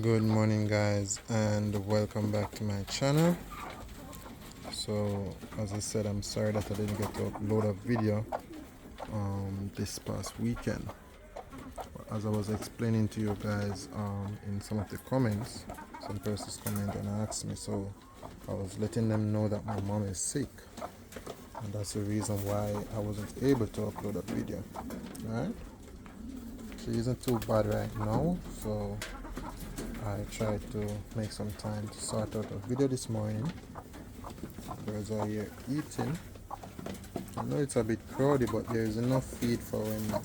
Good morning, guys, and welcome back to my channel. So as I said, I'm sorry that I didn't get to upload a video this past weekend. As I was explaining to you guys in some of the comments, some persons comment and asked me, so I was letting them know that my mom is sick, and that's the reason why I wasn't able to upload a video. Right? She isn't too bad right now, so I tried to make some time to sort out a video this morning. Birds are here eating. I know it's a bit crowded, but there is enough feed for when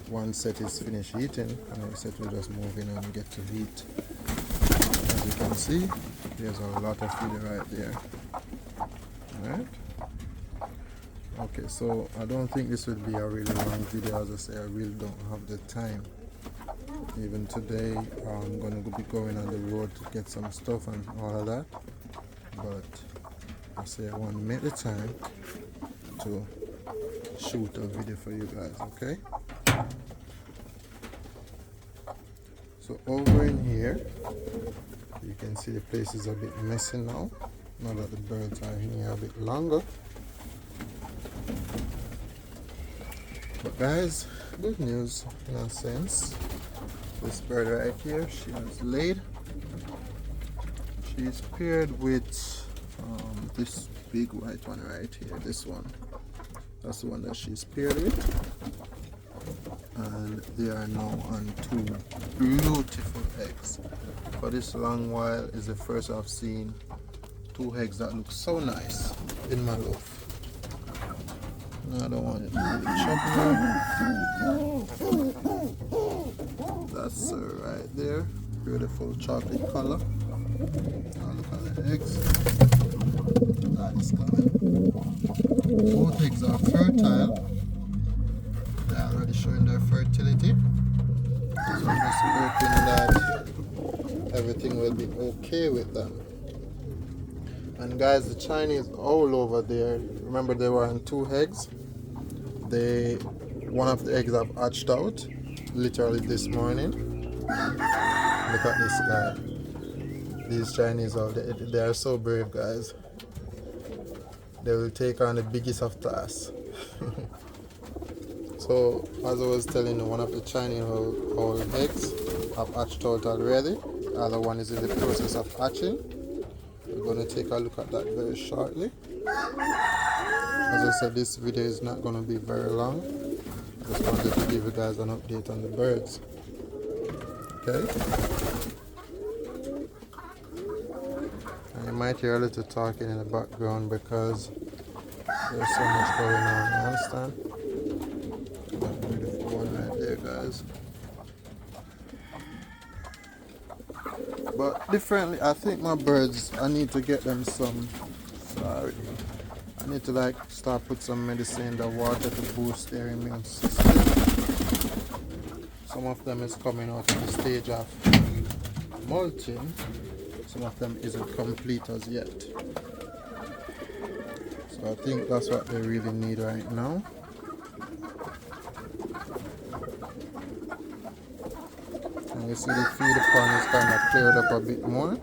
one set is finished eating, and the set will just move in and get to eat. As you can see, there's a lot of feed right there. Alright? Okay, so I don't think this would be a really long video. As I say, I really don't have the time. Even today, I'm going to be going on the road to get some stuff and all of that. But I say I want to make the time to shoot a video for you guys, okay? So over in here, you can see the place is a bit messy now that the birds are in here a bit longer. But guys, good news in a sense. This bird right here, she has laid. She's paired with this big white one right here, this one. That's the one that she's paired with. And they are now on two beautiful eggs. For this long while is the first I've seen two eggs that look so nice in my loaf. No, I don't want it to be choppy. That's right there. Beautiful chocolate color. Now look at the eggs. That is coming. Both eggs are fertile. They're already showing their fertility. So I'm just hoping that everything will be okay with them. And guys, the Chinese owl over there, remember they were on two eggs? One of the eggs have hatched out literally this morning. Look at this guy. These Chinese owls, they are so brave, guys. They will take on the biggest of tasks. So as I was telling you, one of the Chinese owl eggs have hatched out already. The other one is in the process of hatching. We're going to take a look at that very shortly. As I said, this video is not going to be very long. Just wanted to give you guys an update on the birds. Okay? And you might hear a little talking in the background because there's so much going on, you understand? That beautiful one right there, guys. But differently, I think my birds, I need to get them some, sorry, I need to start put some medicine in the water to boost their immune system. Some of them is coming out in the stage of molting. Some of them isn't complete as yet. So I think that's what they really need right now. And you see the feed pond is kind of cleared up a bit more.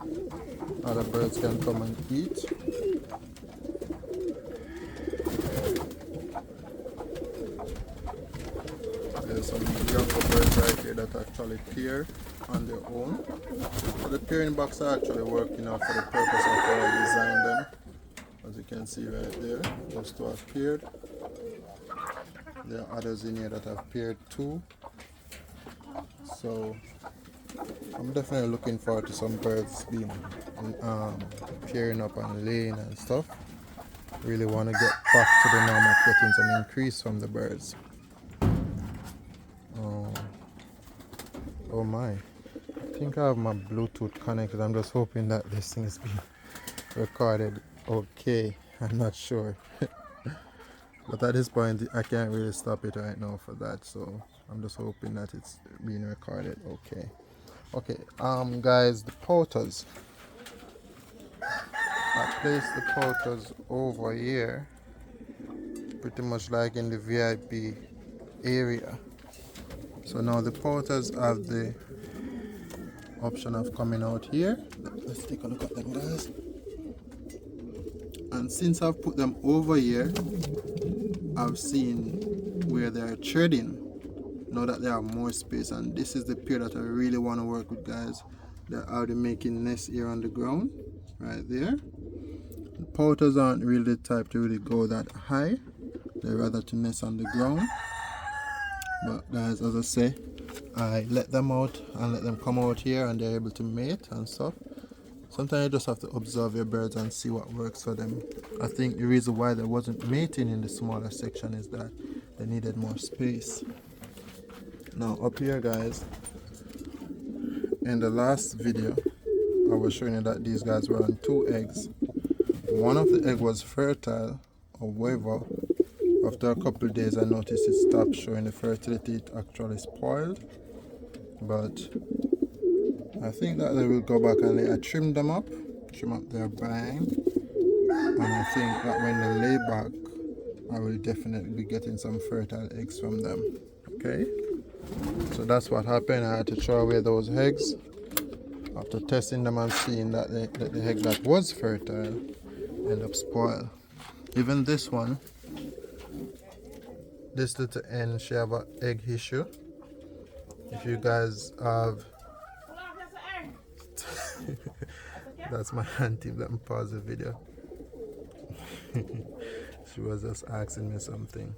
Other birds can come and eat. There's some younger birds right here that actually pair on their own. So the pairing box are actually working out for the purpose of how I designed them. As you can see right there, those two have paired. There are others in here that have paired too. So I'm definitely looking forward to some birds being pairing up and laying and stuff. Really want to get back to the norm of getting some increase from the birds. Oh my, I think I have my Bluetooth connected. I'm just hoping that this thing is being recorded okay. I'm not sure. But at this point I can't really stop it right now for that, so I'm just hoping that it's being recorded okay. Okay, guys, the pouters. I placed the pouters over here, pretty much like in the VIP area. So now the pouters have the option of coming out here. Let's take a look at them, guys. And since I've put them over here, I've seen where they're treading. Now that they have more space, and this is the pair that I really want to work with, guys. They're already making nests here on the ground, right there. The pouters aren't really the type to really go that high. They're rather to nest on the ground. But guys, as I say, I let them out and let them come out here, and they're able to mate and stuff. Sometimes you just have to observe your birds and see what works for them. I think the reason why there wasn't mating in the smaller section is that they needed more space. Now up here, guys, in the last video I was showing you that these guys were on 2 eggs. One of the egg was fertile, however after a couple of days I noticed it stopped showing the fertility. It actually spoiled. But I think that they will go back and I trim up their bang, and I think that when they lay back I will definitely be getting some fertile eggs from them. Okay, so that's what happened. I had to throw away those eggs after testing them and seeing that the egg that was fertile ended up spoiled. Even this one, this little hen, she have an egg issue. If you guys have that's my auntie. Let me pause the video. She was just asking me something.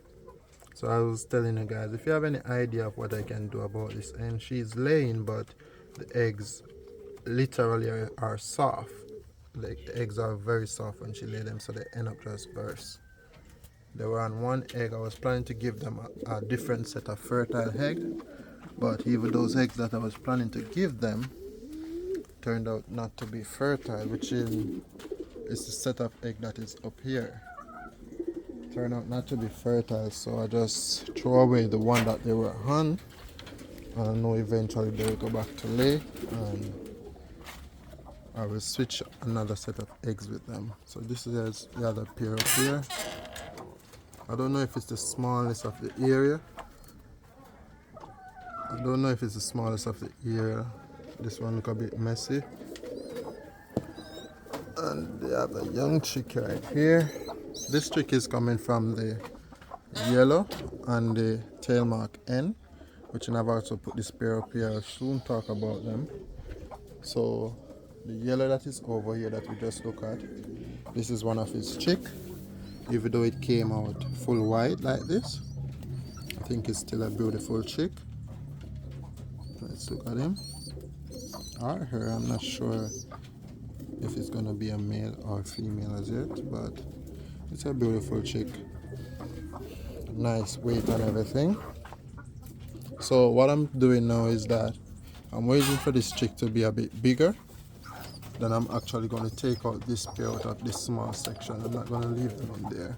So I was telling you guys, if you have any idea of what I can do about this, and she's laying, but the eggs literally are soft. Like the eggs are very soft when she lay them, so they end up just burst. They were on 1 egg. I was planning to give them a different set of fertile egg, but even those eggs that I was planning to give them turned out not to be fertile, which is the set of egg that is up here. Turned out not to be fertile, so I just throw away the one that they were on. I know eventually they will go back to lay, and I will switch another set of eggs with them. So this is the other pair up here. I don't know if it's the smallest of the area. This one look a bit messy. And they have a young chick right here. This chick is coming from the yellow and the tail mark N, which I've also put this pair up here. I'll soon talk about them. So the yellow that is over here that we just look at, this is one of his chick. Even though it came out full white like this, I think it's still a beautiful chick. Let's look at him. Or her, I'm not sure if it's gonna be a male or female as yet, but it's a beautiful chick. Nice weight and everything. So what I'm doing now is that I'm waiting for this chick to be a bit bigger. Then I'm actually going to take out this pair out of this small section. I'm not going to leave them on there.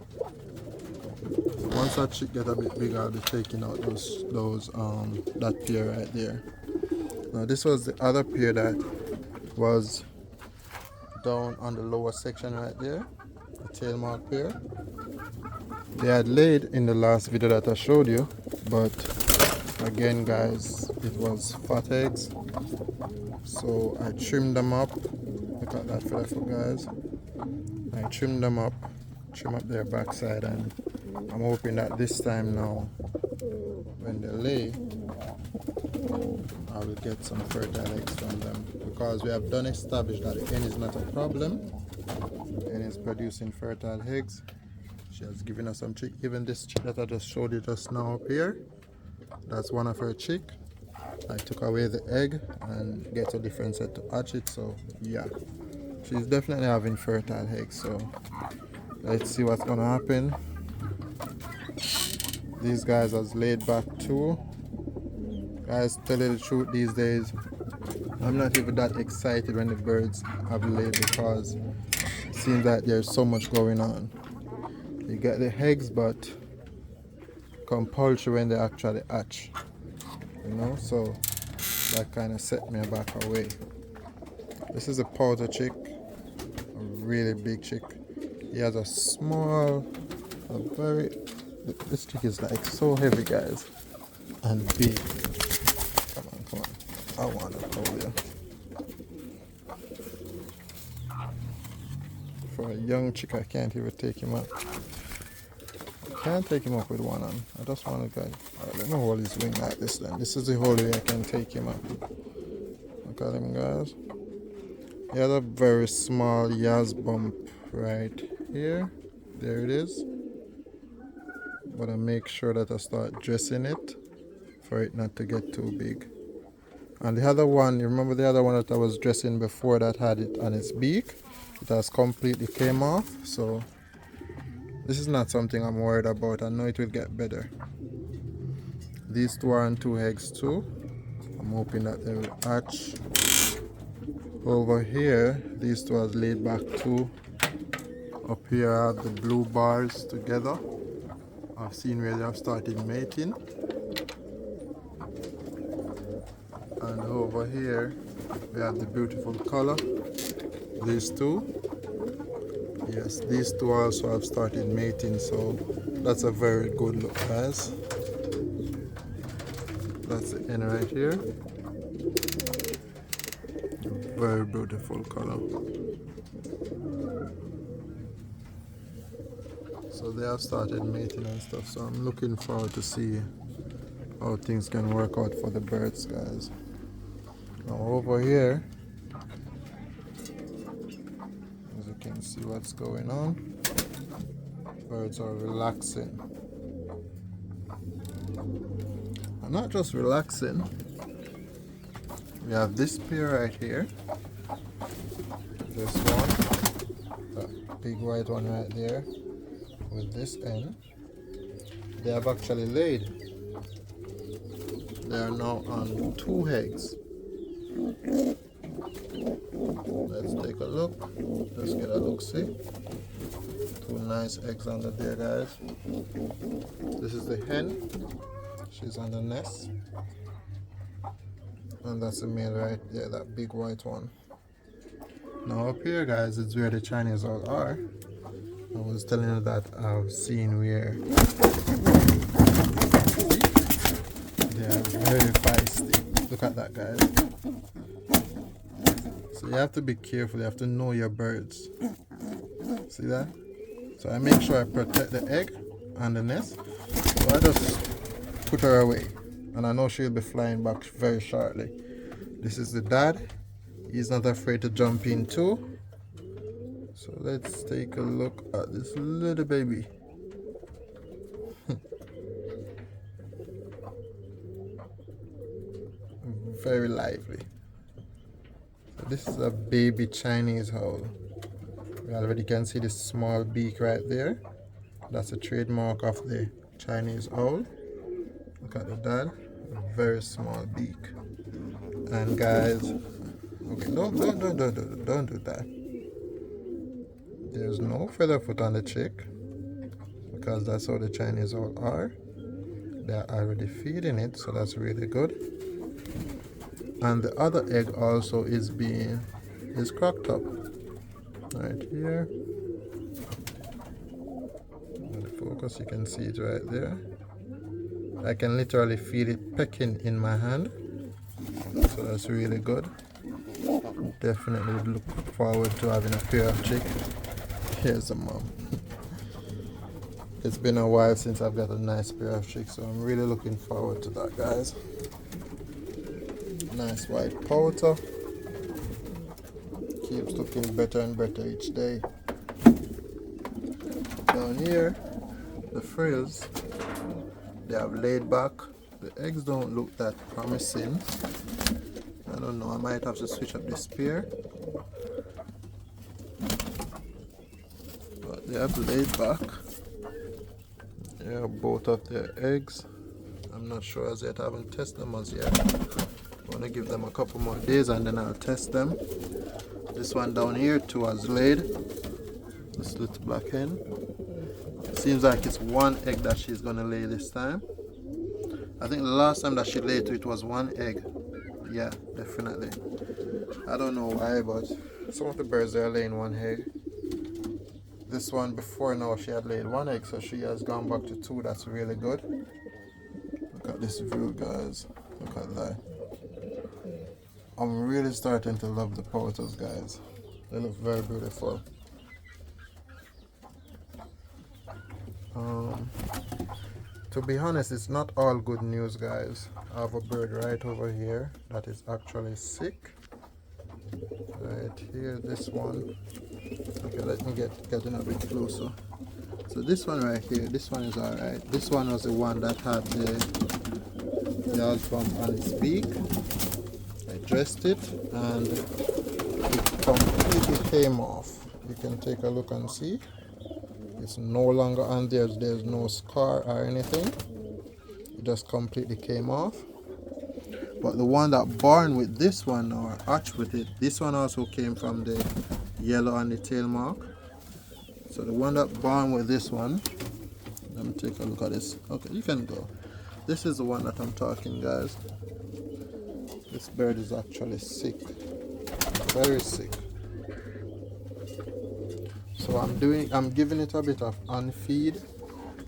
Once that chick get a bit bigger, I'll be taking out that pair right there. Now this was the other pair that was down on the lower section right there, the tail mark pair. They had laid in the last video that I showed you, but again guys, it was fat eggs, so I trimmed them up. Look at that fluffy, guys. I trimmed them up, trim up their backside, and I'm hoping that this time now when they lay I will get some fertile eggs from them, because we have done establish that the hen is not a problem. The hen is producing fertile eggs. She has given us some chick. Even this chick that I just showed you just now up here, that's one of her chick. I took away the egg and get a different set to hatch it. So yeah, she's definitely having fertile eggs. So let's see what's gonna happen. These guys has laid back too. Guys, tell you the truth, these days I'm not even that excited when the birds have laid, because it seems like there's so much going on. You get the eggs, but compulsory when they actually hatch, you know, so that kind of set me back away. This is a powder chick, a really big chick. He has a small, this chick is like so heavy, guys, and big. Come on, I want to hold you. For a young chick, I can't even take him up. I can't take him up with one arm. I just want to go. Alright, let me hold his wing like this then. This is the whole way I can take him up. Look at him, guys. He had a very small Yaz bump right here. There it is. But I make sure that I start dressing it for it not to get too big. And the other one, you remember the other one that I was dressing before that had it on its beak? It has completely came off. So this is not something I'm worried about. I know it will get better. These two are on 2 eggs too. I'm hoping that they will hatch. Over here, these two are laid back too. Up here I have the blue bars together. I've seen where they have started mating. And over here we have the beautiful color. These two. Yes, these two also have started mating, so that's a very good look, guys. That's the end right here. Very beautiful color. So they have started mating and stuff, so I'm looking forward to see how things can work out for the birds, guys. Now over here, as you can see what's going on, birds are relaxing. And not just relaxing, we have this pair right here, this one, that big white one right there, with this end. They have actually laid. They are now on 2 eggs. Let's take a look. Let's get a look, see. 2 nice eggs under there, guys. This is the hen. She's on the nest. And that's the male right there, that big white one. Now up here, guys, it's where the Chinese all are. I was telling you that I've seen where they are very feisty. Look at that, guys. So you have to be careful, you have to know your birds. See that? So I make sure I protect the egg and the nest. So I just put her away. And I know she'll be flying back very shortly. This is the dad. He's not afraid to jump in too. So let's take a look at this little baby. Very lively. So this is a baby Chinese owl. You already can see this small beak right there. That's a trademark of the Chinese owl. Look at the dad. A very small beak. And guys, okay, don't do that. There's no feather foot on the chick, because that's how the Chinese all are. They're already feeding it, so that's really good. And the other egg also is cracked up right here. In the focus, you can see it right there. I can literally feel it pecking in my hand, so that's really good. Definitely would look forward to having a pair of chicks. Here's the mom. It's been a while since I've got a nice pair of chicks, so I'm really looking forward to that, guys. Nice white powder. Keeps looking better and better each day. Down here, the frills, they have laid back. The eggs don't look that promising. I don't know, I might have to switch up this pair. But they have laid back. Yeah, both of their eggs. I'm not sure as yet, I haven't tested them as yet. I want to give them a couple more days and then I'll test them. This one down here too has laid. This little black hen. Seems like it's 1 egg that she's gonna lay this time. I think the last time that she laid it was 1 egg. Yeah, definitely. I don't know why, but some of the birds are laying 1 egg. This one before now she had laid 1 egg, so she has gone back to 2. That's really good. Look at this view, guys. Look at that. I'm really starting to love the pouters, guys. They look very beautiful. To be honest, it's not all good news, guys. I have a bird right over here that is actually sick. Right here, this one. Okay, let me get in a bit closer. So this one right here, this one is alright. This one was the one that had the yard bump on its beak. I dressed it and it completely came off. You can take a look and see. It's no longer on there. There's no scar or anything. It just completely came off. But the one that born with this one or hatched with it, this one also came from the yellow on the tail mark. So the one that born with this one, let me take a look at this. Okay, you can go. This is the one that I'm talking, guys. This bird is actually sick, very sick. So I'm giving it a bit of unfeed,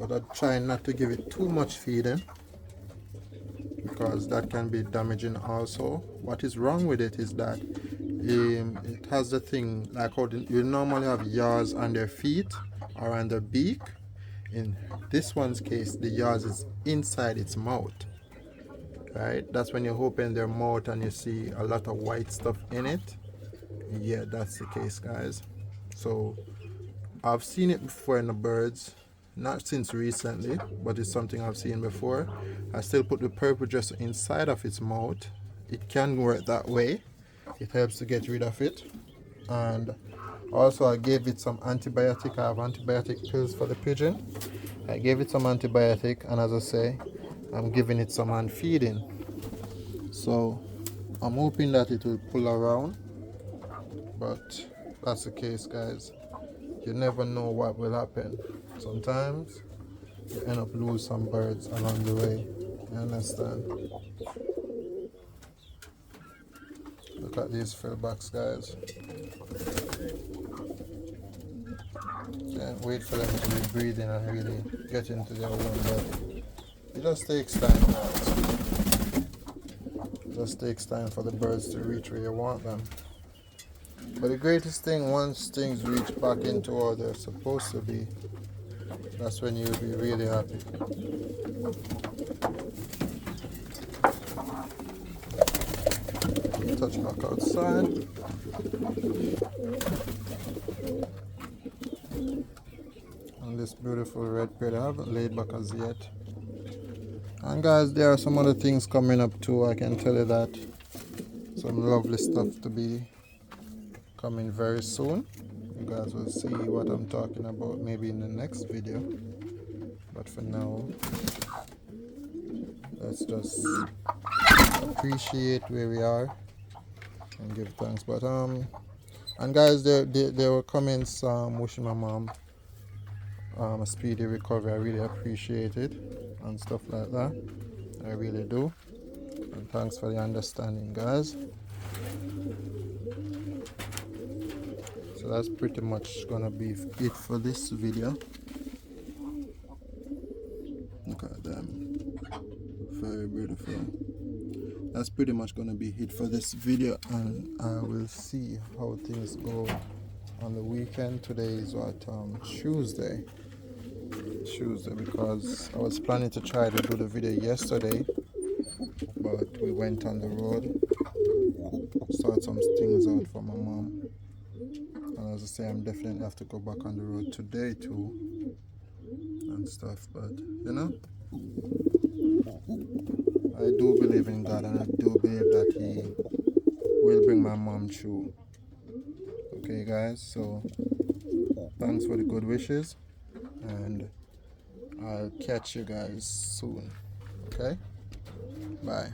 but I'm trying not to give it too much feeding because that can be damaging also. What is wrong with it is that it has the thing like how you normally have yaws on their feet or on their beak. In this one's case, the yaws is inside its mouth. Right? That's when you open their mouth and you see a lot of white stuff in it. Yeah, that's the case, guys. So I've seen it before in the birds, not since recently, but it's something I've seen before. I still put the purple dresser inside of its mouth. It can work that way. It helps to get rid of it. And also I gave it some antibiotic. I have antibiotic pills for the pigeon. I gave it some antibiotic, and as I say, I'm giving it some hand feeding. So I'm hoping that it will pull around, but that's the case, guys. You never know what will happen. Sometimes you end up lose some birds along the way. You understand? Look at these fillbacks, guys. Can't wait for them to be breathing and really get into their own body. It just takes time, guys. It just takes time for the birds to reach where you want them. But the greatest thing, once things reach back into where they're supposed to be, that's when you'll be really happy. Touch back outside. And this beautiful red bird, I haven't laid back as yet. And guys, there are some other things coming up too. I can tell you that. Some lovely stuff to be coming very soon. You guys will see what I'm talking about maybe in the next video. But for now, let's just appreciate where we are and give thanks. But and guys, there were comments wishing my mom a speedy recovery. I really appreciate it and stuff like that. I really do. And thanks for the understanding, guys. So that's pretty much gonna be it for this video. Look at them, very beautiful. That's pretty much gonna be it for this video, and I will see how things go on the weekend. Today is what, Tuesday, because I was planning to try to do the video yesterday, but we went on the road, sort some things out for my mom. And as I say, I'm definitely have to go back on the road today too and stuff. But you know, I do believe in God, and I do believe that He will bring my mom through. Okay, guys. So thanks for the good wishes, and I'll catch you guys soon. Okay, bye.